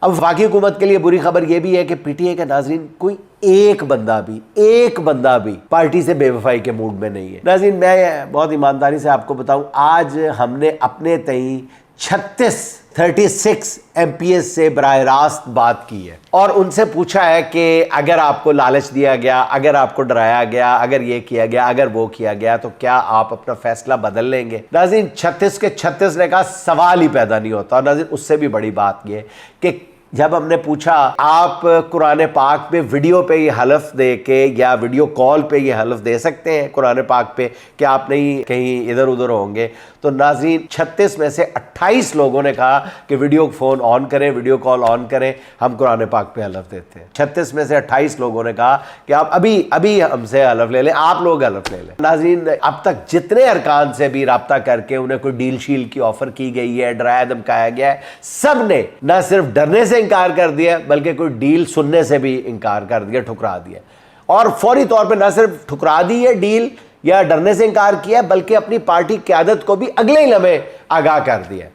اب وفاقی حکومت کے لیے بری خبر یہ بھی ہے کہ پی ٹی اے کے ناظرین کوئی ایک بندہ بھی پارٹی سے بے وفائی کے موڈ میں نہیں ہے۔ ناظرین میں بہت ایمانداری سے آپ کو بتاؤں، آج ہم نے اپنے تئیں 36 ایم پی ایس سے براہ راست بات کی ہے اور ان سے پوچھا ہے کہ اگر آپ کو لالچ دیا گیا، اگر آپ کو ڈرایا گیا، اگر یہ کیا گیا، اگر وہ کیا گیا تو کیا آپ اپنا فیصلہ بدل لیں گے؟ ناظرین 36 کے 36 نے کہا سوال ہی پیدا نہیں ہوتا۔ اور ناظرین اس سے بھی بڑی بات یہ کہ جب ہم نے پوچھا آپ قرآن پاک پہ ویڈیو پہ یہ حلف دے کے یا ویڈیو کال پہ یہ حلف دے سکتے ہیں قرآن پاک پہ کہ آپ نہیں کہیں ادھر ادھر ہوں گے، تو ناظرین 36 میں سے 28 لوگوں نے کہا کہ ویڈیو فون آن کریں، ویڈیو کال آن کریں، ہم قرآن پاک پہ حلف دیتے ہیں۔ 36 میں سے 28 لوگوں نے کہا کہ آپ ابھی ہم سے حلف لے لیں، آپ لوگ حلف لے لیں۔ ناظرین اب تک جتنے ارکان سے بھی رابطہ کر کے انہیں کوئی ڈیل شیل کی آفر کی گئی ہے، ڈرایا دھمکایا گیا ہے، سب نے نہ صرف ڈرنے سے انکار کر دیا بلکہ کوئی ڈیل سننے سے بھی انکار کر دیا، ٹھکرا دیا، اور فوری طور پہ نہ صرف ٹھکرا دی ہے ڈیل یا ڈرنے سے انکار کیا بلکہ اپنی پارٹی قیادت کو بھی اگلے ہی لمحے آگاہ کر دیا۔